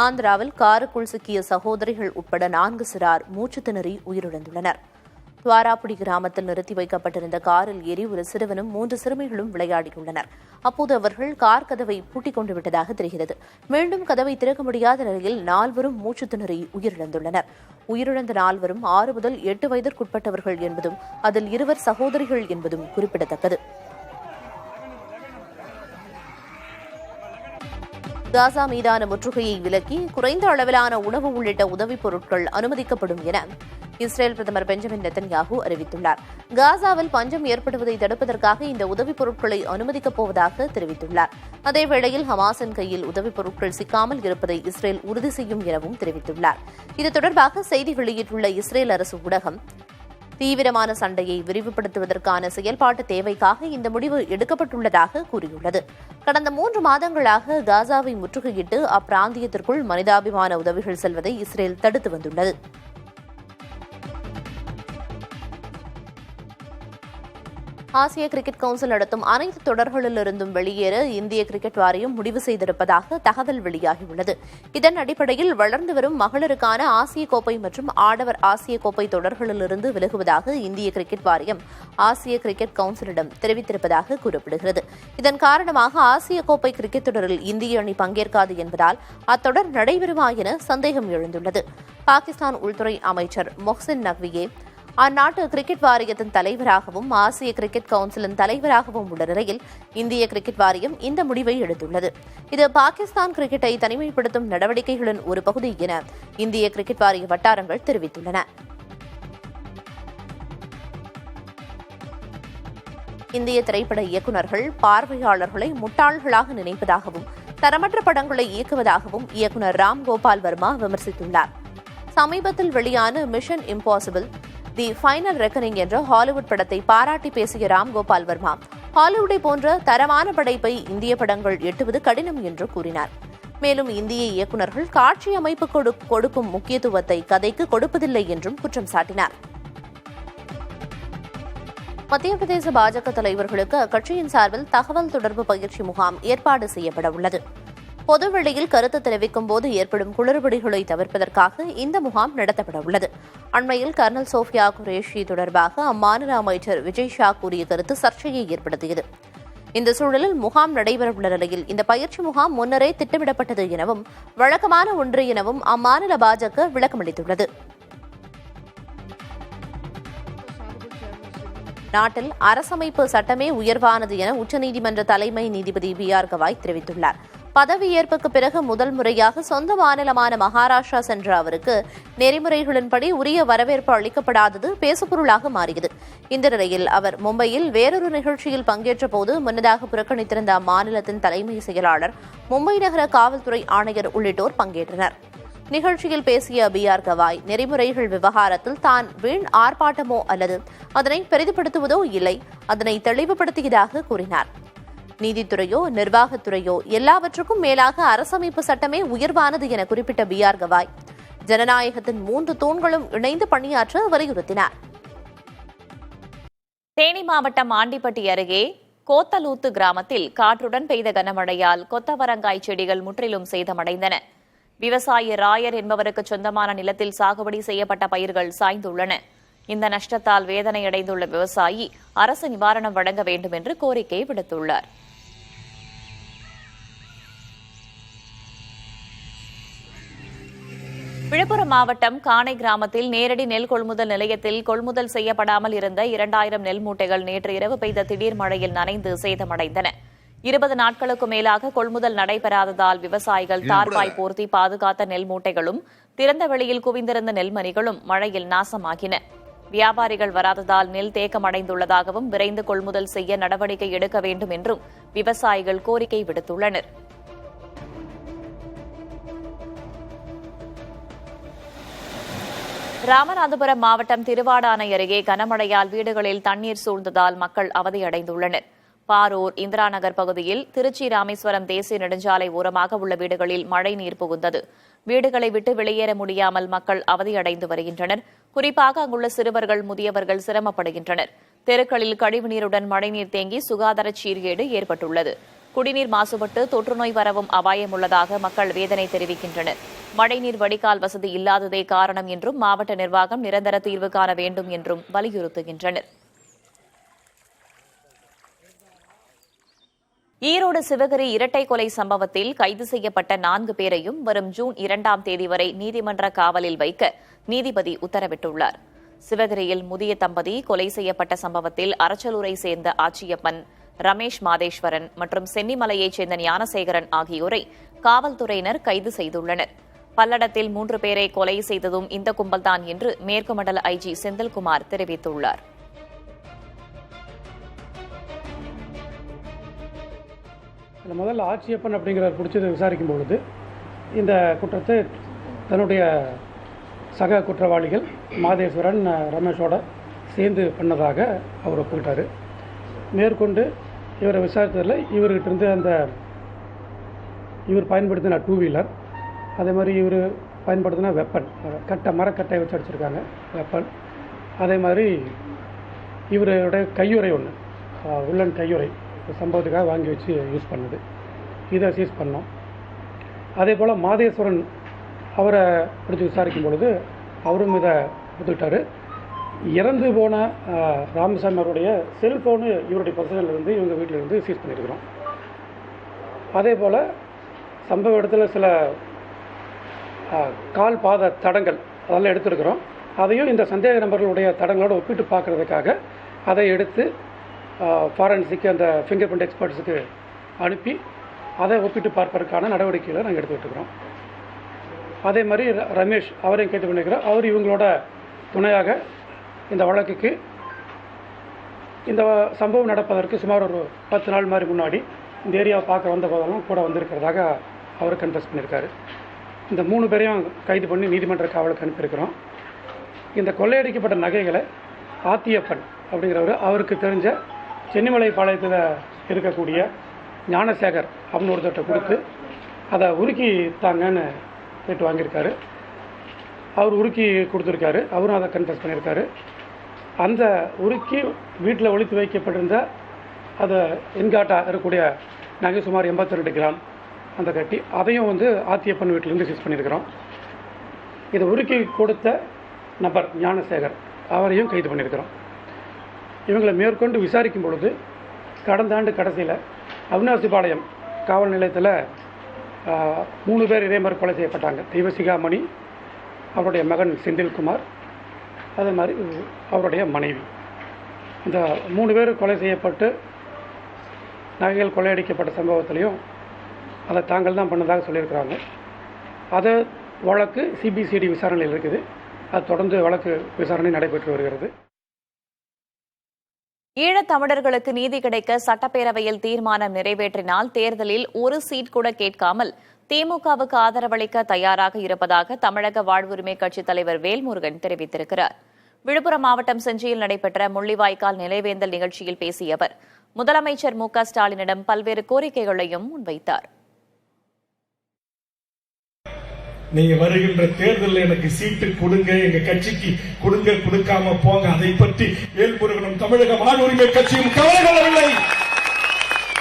ஆந்திராவில் காருக்குள் சிக்கிய சகோதரிகள் உட்பட 4 சிறார் மூச்சு திணறி உயிரிழந்துள்ளனர். துவாராப்புடி கிராமத்தில் நிறுத்தி வைக்கப்பட்டிருந்த காரில் ஏறி ஒரு சிறுவனும் 3 சிறுமிகளும் விளையாடியுள்ளனர். அப்போது அவர்கள் கார் கதவை பூட்டிக் கொண்டு விட்டதாக தெரிகிறது. மீண்டும் கதவை திறக்க முடியாத நிலையில் 4 மூச்சு திணறி உயிரிழந்துள்ளனர். உயிரிழந்த 4 6 முதல் 8 வயதிற்குட்பட்டவர்கள் என்பதும் அதில் 2 சகோதரிகள் என்பதும் குறிப்பிடத்தக்கது. காசா மீதான முற்றுகையை விலக்கி குறைந்த அளவிலான உணவு உள்ளிட்ட உதவிப் பொருட்கள் அனுமதிக்கப்படும் என இஸ்ரேல் பிரதமர் பெஞ்சமின் நெத்தன்யாகு அறிவித்துள்ளார். காசாவில் பஞ்சம் ஏற்படுவதை தடுப்பதற்காக இந்த உதவிப் பொருட்களை அனுமதிக்கப் போவதாக தெரிவித்துள்ளார். அதேவேளையில் ஹமாஸின் கையில் உதவிப் பொருட்கள் சிக்காமல் இருப்பதை இஸ்ரேல் உறுதி செய்யும் எனவும் தெரிவித்துள்ளார். இது தொடர்பாக செய்தி வெளியிட்டுள்ள இஸ்ரேல் அரசு ஊடகம், தீவிரமான சண்டையை விரிவுபடுத்துவதற்கான செயல்பாட்டு தேவைக்காக இந்த முடிவு எடுக்கப்பட்டுள்ளதாக கூறியுள்ளது. கடந்த 3 மாதங்களாக காசாவை முற்றுகையிட்டு அப்பிராந்தியத்திற்குள் மனிதாபிமான உதவிகள் செல்வதை இஸ்ரேல் தடுத்து வந்துள்ளது. ஆசிய கிரிக்கெட் கவுன்சில் நடத்தும் அனைத்து தொடர்களிலிருந்தும் வெளியேற இந்திய கிரிக்கெட் வாரியம் முடிவு செய்திருப்பதாக தகவல் வெளியாகியுள்ளது. இதன் அடிப்படையில் வளர்ந்து வரும் மகளிருக்கான ஆசிய கோப்பை மற்றும் ஆடவர் ஆசிய கோப்பை தொடர்களிலிருந்து விலகுவதாக இந்திய கிரிக்கெட் வாரியம் ஆசிய கிரிக்கெட் கவுன்சிலிடம் தெரிவித்திருப்பதாக கூறப்படுகிறது. இதன் காரணமாக ஆசிய கோப்பை கிரிக்கெட் தொடரில் இந்திய அணி பங்கேற்காது என்பதால் அத்தொடர் நடைபெறுமா என சந்தேகம் எழுந்துள்ளது. பாகிஸ்தான் உள்துறை அமைச்சர் மொஹ்சின் நக்வியே அந்நாட்டு கிரிக்கெட் வாரியத்தின் தலைவராகவும் ஆசிய கிரிக்கெட் கவுன்சிலின் தலைவராகவும் உள்ள நிலையில் இந்திய கிரிக்கெட் வாரியம் இந்த முடிவை எடுத்துள்ளது. இது பாகிஸ்தான் கிரிக்கெட்டை தனிமைப்படுத்தும் நடவடிக்கைகளின் ஒரு பகுதி என இந்திய கிரிக்கெட் வாரிய வட்டாரங்கள் தெரிவித்துள்ளன. இந்திய திரைப்பட இயக்குநர்கள் பார்வையாளர்களை முட்டாள்களாக நினைப்பதாகவும் தரமற்ற படங்களை இயக்குவதாகவும் இயக்குநர் ராம் கோபால் வர்மா விமர்சித்துள்ளார். சமீபத்தில் வெளியான mission impossible the final reckoning என்ற ஹாலிவுட் படத்தை பாராட்டி பேசிய ராம் கோபால் வர்மா, ஹாலிவுட்டை போன்ற தரமான படைப்பை இந்திய படங்கள் எட்டுவது கடினம் என்று கூறினார். மேலும் இந்திய இயக்குநர்கள் காட்சி அமைப்பு கொடுக்கும் முக்கியத்துவத்தை கதைக்கு கொடுப்பதில்லை என்றும் குற்றம் சாட்டினார். மத்திய பிரதேச பாஜக தலைவர்களுக்கு அக்கட்சியின் சார்பில் தகவல் தொடர்பு பயிற்சி முகாம் ஏற்பாடு செய்யப்பட உள்ளது. பொதுவெளியில் கருத்து தெரிவிக்கும் போது ஏற்படும் குளறுபடிகளை தவிர்ப்பதற்காக இந்த முகாம் நடத்தப்பட உள்ளது. அண்மையில் கர்னல் சோஃபியா குரேஷி தொடர்பாக அம்மாநில அமைச்சர் விஜய் ஷா கூறிய கருத்து சர்ச்சையை ஏற்படுத்தியது. இந்த சூழலில் முகாம் நடைபெறவுள்ள நிலையில் இந்த பயிற்சி முகாம் முன்னரே திட்டமிடப்பட்டது எனவும் வழக்கமான ஒன்று எனவும் அம்மாநில பாஜக விளக்கமளித்துள்ளது. நாட்டில் அரசமைப்பு சட்டமே உயர்வானது என உச்சநீதிமன்ற தலைமை நீதிபதி BR கவாய் தெரிவித்துள்ளார். பதவியேற்புக்கு பிறகு முதல் முறையாக சொந்த மாநிலமான மகாராஷ்டிரா சென்ற அவருக்கு நெறிமுறைகளின்படி உரிய வரவேற்பு அளிக்கப்படாதது பேசுபொருளாக மாறியது. இந்த நிலையில் அவர் மும்பையில் வேறொரு நிகழ்ச்சியில் பங்கேற்ற போது முன்னதாக புறக்கணித்திருந்த அம்மாநிலத்தின் தலைமை செயலாளர், மும்பை நகர காவல்துறை ஆணையர் உள்ளிட்டோர் பங்கேற்றனர். நிகழ்ச்சியில் பேசிய BR கவாய், நெறிமுறைகள் விவகாரத்தில் தான் வீண் ஆர்ப்பாட்டமோ அல்லது அதனை பெரிதுபடுத்துவதோ இல்லை, அதனை தெளிவுபடுத்தியதாக கூறினார். நீதித்துறையோ நிர்வாகத்துறையோ எல்லாவற்றுக்கும் மேலாக அரசமைப்பு சட்டமே உயர்வானது என குறிப்பிட்ட BR கவாய், ஜனநாயகத்தின் 3 தூண்களும் இணைந்து பணியாற்ற வலியுறுத்தினார். தேனி மாவட்டம் ஆண்டிப்பட்டி அருகே கோத்தலூத்து கிராமத்தில் காற்றுடன் பெய்த கனமழையால் கொத்தவரங்காய் செடிகள் முற்றிலும் சேதமடைந்தன. விவசாயி ராயர் என்பவருக்கு சொந்தமான நிலத்தில் சாகுபடி செய்யப்பட்ட பயிர்கள் சாய்ந்துள்ளன. இந்த நஷ்டத்தால் வேதனையடைந்துள்ள விவசாயி அரசு நிவாரணம் வழங்க வேண்டும் என்று கோரிக்கை விடுத்துள்ளார். விழுப்புரம் மாவட்டம் காணை கிராமத்தில் நேரடி நெல் கொள்முதல் நிலையத்தில் கொள்முதல் செய்யப்படாமல் இருந்த 2000 நெல் மூட்டைகள் நேற்று இரவு பெய்த திடீர் மழையில் நனைந்து சேதமடைந்தன. 20 நாட்களுக்கு மேலாக கொள்முதல் நடைபெறாததால் விவசாயிகள் தார்பாய் போர்த்தி பாதுகாத்த நெல் மூட்டைகளும் திறந்த வெளியில் குவிந்திருந்த நெல்மணிகளும் மழையில் நாசமாகின. வியாபாரிகள் வராததால் நெல் தேக்கமடைந்துள்ளதாகவும் விரைந்து கொள்முதல் செய்ய நடவடிக்கை எடுக்க வேண்டும் என்றும் விவசாயிகள் கோரிக்கை விடுத்துள்ளனர். ராமநாதபுரம் மாவட்டம் திருவாடானை அருகே கனமழையால் வீடுகளில் தண்ணீர் சூழ்ந்ததால் மக்கள் அவதியடைந்துள்ளனர். பாரூர், இந்திரா நகர் பகுதியில் திருச்சி ராமேஸ்வரம் தேசிய நெடுஞ்சாலை ஓரமாக உள்ள வீடுகளில் மழை நீர் புகுந்தது. வீடுகளை விட்டு வெளியேற முடியாமல் மக்கள் அவதியடைந்து வருகின்றனர். குறிப்பாக அங்குள்ள சிறுவர்கள், முதியவர்கள் சிரமப்படுகின்றனர். தெருக்களில் கழிவுநீருடன் மழைநீர் தேங்கி சுகாதார சீர்கேடு ஏற்பட்டுள்ளது. குடிநீர் மாசுபட்டு தொற்றுநோய் வரவும் அபாயம் உள்ளதாக மக்கள் வேதனை தெரிவிக்கின்றனர். மழைநீர் வடிகால் வசதி இல்லாததே காரணம் என்றும் மாவட்ட நிர்வாகம் நிரந்தர தீர்வு காண வேண்டும் என்றும் வலியுறுத்துகின்றனர். ஈரோடு சிவகிரி இரட்டை கொலை சம்பவத்தில் கைது செய்யப்பட்ட 4 பேரையும் வரும் ஜூன் 2ஆம் தேதி வரை நீதிமன்ற காவலில் வைக்க நீதிபதி உத்தரவிட்டுள்ளார். சிவகிரியில் முதிய தம்பதி கொலை செய்யப்பட்ட சம்பவத்தில் அரச்சலூரை சேர்ந்த ஆச்சியப்பன், ரமேஷ் மாதேஸ்வரன் மற்றும் சென்னிமலையைச் சேர்ந்த ஞானசேகரன் ஆகியோரை காவல்துறையினர் கைது செய்துள்ளனர். பல்லடத்தில் 3 பேரை கொலை செய்ததும் இந்த கும்பல்தான் என்று மேற்கு மண்டல ஐஜி செந்தில்குமார் தெரிவித்துள்ளார். முதல்ல ஆச்சியப்பன் அப்படிங்கிறவர் பிடிச்சதை விசாரிக்கும் பொழுது இந்த குற்றத்தை தன்னுடைய சக குற்றவாளிகள் மாதேஸ்வரன், ரமேஷோட சேர்ந்து பண்ணதாக அவர் ஒப்புக்கிட்டார். மேற்கொண்டு இவரை விசாரித்ததில் இவர்கிட்ட இருந்து இவர் பயன்படுத்தின 2 வீலர், அதே மாதிரி இவர் பயன்படுத்தின வெப்பன், மரக்கட்டை வச்சு அடிச்சிருக்காங்க வெப்பன், அதே மாதிரி இவருடைய கையுறை ஒன்று, உள்ளன் கையுறை சம்பவத்துக்காக வாங்கி வச்சு யூஸ் பண்ணது, இதை சீஸ் பண்ணோம். அதே போல் மாதேஸ்வரன் அவரை பிடிச்சி விசாரிக்கும் பொழுது அவரும் இதை ஒத்துக்கிட்டார். இறந்து போன ராமசாமி அவருடைய செல்ஃபோனு இவருடைய பர்சனிலிருந்து இவங்க வீட்டிலிருந்து சீஸ் பண்ணியிருக்கிறோம். அதே போல் சம்பவ இடத்துல சில கால் பாத தடங்கள் அதெல்லாம் எடுத்துருக்கிறோம். அதையும் இந்த சந்தேக நபர்களுடைய தடங்களோடு ஒப்பிட்டு பார்க்குறதுக்காக அதை எடுத்து ஃபாரன்சிக்கு அந்த ஃபிங்கர் பிரிண்ட் எக்ஸ்பர்ட்ஸுக்கு அனுப்பி அதை ஒப்பிட்டு பார்ப்பதற்கான நடவடிக்கைகளை நாங்கள் எடுத்துக்கிட்டுருக்கிறோம். அதே மாதிரி ரமேஷ் அவரையும் கேட்டு பண்ணிக்கிறோம். அவர் இவங்களோட துணையாக இந்த வழக்குக்கு இந்த சம்பவம் நடப்பதற்கு சுமார் ஒரு 10 நாள் மாதிரி முன்னாடி இந்த ஏரியாவை பார்க்க வந்த போதெல்லாம் கூட வந்திருக்கிறதாக அவர் கன்ஃபஸ் பண்ணியிருக்காரு. இந்த 3 பேரையும் கைது பண்ணி நீதிமன்ற காவலுக்கு அனுப்பியிருக்கிறோம். இந்த கொள்ளையடிக்கப்பட்ட நகைகளை ஆத்தியப்பன் அப்படிங்கிறவர் அவருக்கு தெரிஞ்ச சென்னிமலை பாளையத்தில் இருக்கக்கூடிய ஞானசேகர் அப்படின்னு ஒருத்தர்கிட்ட கொடுத்து அதை உருக்கி தாங்கன்னு கேட்டு வாங்கியிருக்காரு. அவர் உருக்கி கொடுத்துருக்காரு. அவரும் அதை கன்ஃபஸ் பண்ணியிருக்காரு. அந்த உருக்கி வீட்டில் ஒளித்து வைக்கப்பட்டிருந்த அதை என்காட்டா இருக்கக்கூடிய நகை சுமார் 82 கிராம் அந்த கட்டி அதையும் ஆத்தியப்பன் வீட்டிலேருந்து சீஸ் பண்ணியிருக்கிறோம். இதை உருக்கி கொடுத்த நபர் ஞானசேகர் அவரையும் கைது பண்ணியிருக்கிறோம். இவங்களை மேற்கொண்டு விசாரிக்கும் பொழுது கடந்த ஆண்டு கடைசியில் அவினாசிபாளையம் காவல் நிலையத்தில் 3 பேர் இதே மாதிரி கொலை செய்யப்பட்டாங்க. தெய்வசிகாமணி, அவருடைய மகன் செந்தில்குமார், அதே மாதிரி அவருடைய மனைவி. இந்த 3 பேர் கொலை செய்யப்பட்டு நகைகள் கொள்ளையடிக்கப்பட்ட சம்பவத்திலையும் அதை தாங்கள் தான் பண்ணதாக சொல்லியிருக்கிறாங்க. அதை வழக்கு சிபிசிஐடி விசாரணையில் இருக்குது. அது தொடர்ந்து வழக்கு விசாரணை நடைபெற்று வருகிறது. ஈழத்தமிழர்களுக்கு நீதி கிடைக்க சட்டப்பேரவையில் தீர்மானம் நிறைவேற்றினால் தேர்தலில் ஒரு சீட் கூட கேட்காமல் திமுகவுக்கு ஆதரவளிக்க தயாராக இருப்பதாக தமிழக வாழ்வுரிமை கட்சித் தலைவர் வேல்முருகன் தெரிவித்திருக்கிறார். விழுப்புரம் மாவட்டம் செஞ்சியில் நடைபெற்ற முள்ளிவாய்க்கால் நினைவேந்தல் நிகழ்ச்சியில் பேசிய அவர் முதலமைச்சர் மு க ஸ்டாலினிடம் பல்வேறு கோரிக்கைகளையும் முன்வைத்தார். நீங்க வருகின்ற தேர்தலில் எனக்கு சீட்டு கொடுங்க, எங்க கட்சிக்கு கொடுங்க, கொடுக்காம போங்க. அதை பற்றி வேல்முருகனும் தமிழக வாழ்வுரிமை கட்சியும் கவலை கொள்ளவில்லை.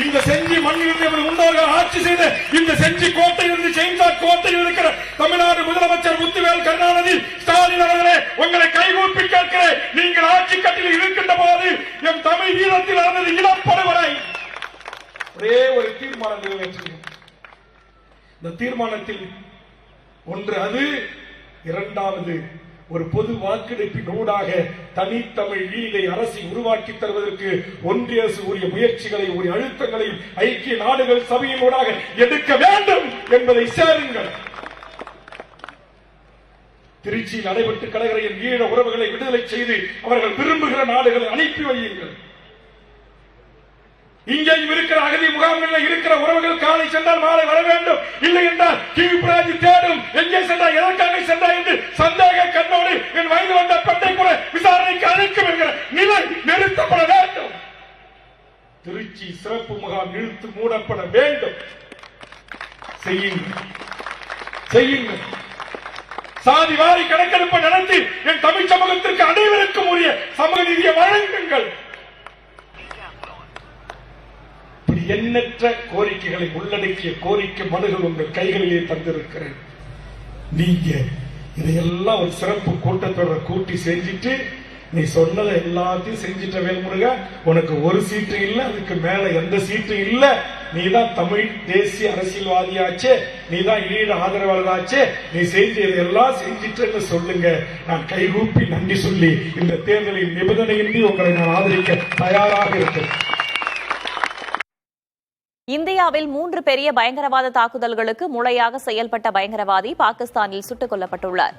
இந்த செஞ்சி மண்ணிலிருந்து முன்னோர்கள் ஆட்சி செய்த இந்த செஞ்சி கோட்டையிலிருந்து செயின்டாக் கோட்டையில் இருக்கிற தமிழ்நாடு முதலமைச்சர் முத்துவேல் கருணாநிதி ஸ்டாலின் அவர்களே, உங்களை கைகூப்பி கேட்கிறேன். நீங்கள் ஆட்சி கட்டில் இருக்கின்ற போது எம் தமிழ் ஈழத்தில் நடந்தது இனப்படுகொலை. ஒரே ஒரு தீர்மானம் நிறைவேற்றினோம். இந்த தீர்மானத்தில் ஒன்று அது, இரண்டாவது ஒரு பொது வாக்கெடுப்பின் ஊடாக தனித்தமிழ் ஈழை அரசை உருவாக்கி தருவதற்கு ஒன்றிய அரசு உரிய முயற்சிகளை, உரிய அழுத்தங்களையும் ஐக்கிய நாடுகள் சபையின் ஊடாக எடுக்க வேண்டும் என்பதை சேருங்கள். திருச்சியில் நடைபெற்று கடற்கரையில் ஈழ உறவுகளை விடுதலை செய்து அவர்கள் விரும்புகிற நாடுகளை அனுப்பி வையுங்கள். இங்கேயும் இருக்கிற அகதி முகாம்களில் இருக்கிற உறவுகள் காலை சென்றால் மாலை வர வேண்டும். இல்லை என்றால் கியூபிராஜி தேடும் எங்கே சென்றால் எதற்காக சென்றால் என்று சந்தேக கண்ணோடு என் வயது வந்த பெண்ணை கூட விசாரணைக்கு அழைக்கும் என்கிற நிலை நிறுத்தப்பட வேண்டும். திருச்சி சிறப்பு முகாம் இழுத்து மூடப்பட வேண்டும். செய்யுங்கள். சாதி வாரி கணக்கெடுப்பு நடத்தி என் தமிழ் சமூகத்திற்கு அனைவருக்கும் உரிய சமூக நிதியை வழங்குங்கள். இப்படி எண்ணற்ற கோரிக்கைகளை உள்ளடக்கிய கோரிக்கை மனுகள் உங்கள் கைகளிலே தந்திருக்கிறேன். நீங்க இதையெல்லாம் ஒரு சிறப்பு கூட்டத்தொடர் கூட்டி செஞ்சுட்டு நீ சொன்னதை எல்லாத்தையும் செஞ்சிட்ட வேல்முருகா, உனக்கு ஒரு சீட்டு இல்ல, அதுக்கு மேல எந்த சீட்டு இல்ல, நீதான் தமிழ் தேசிய அரசியல்வாதியாச்சே, நீதான் ஈழ ஆதரவாளராச்சே, நீ செஞ்சதெல்லாம் செஞ்சிட்டேன்னு சொல்லுங்க. நான் கைகூப்பி நன்றி சொல்லி இந்த தேர்தலில் நிபந்தனையின்றி உங்களை நான் ஆதரிக்க தயாராக இருக்கிறேன். இந்தியாவில் 3 பெரிய பயங்கரவாத தாக்குதல்களுக்கு மூளையாக செயல்பட்ட பயங்கரவாதி பாகிஸ்தானில் சுட்டுக் கொல்லப்பட்டுள்ளார்.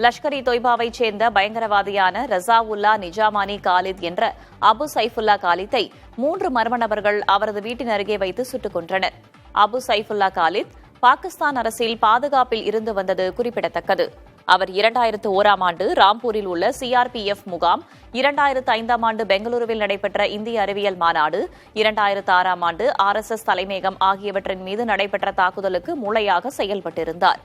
லஷ்கர் இ தொய்பாவைச் சேர்ந்த பயங்கரவாதியான ரசாவுல்லா நிஜாமானி காலித் என்ற அபு சைஃபுல்லா காலித்தை 3 மர்ம நபர்கள் அவரது வீட்டின் அருகே வைத்து சுட்டுக் கொன்றனர். அபு சைஃபுல்லா காலித் பாகிஸ்தான் அரசில் பாதுகாப்பில் இருந்து வந்தது குறிப்பிடத்தக்கது. அவர் 2001ஆம் ஆண்டு ராம்பூரில் உள்ள சிஆர்பிஎஃப் முகாம், 2005ஆம் ஆண்டு பெங்களூருவில் நடைபெற்ற இந்திய அறிவியல் மாநாடு, 2006ஆம் ஆண்டு RSS தலைமையகம் ஆகியவற்றின் மீது நடைபெற்ற தாக்குதலுக்கு மூளையாக செயல்பட்டிருந்தார்.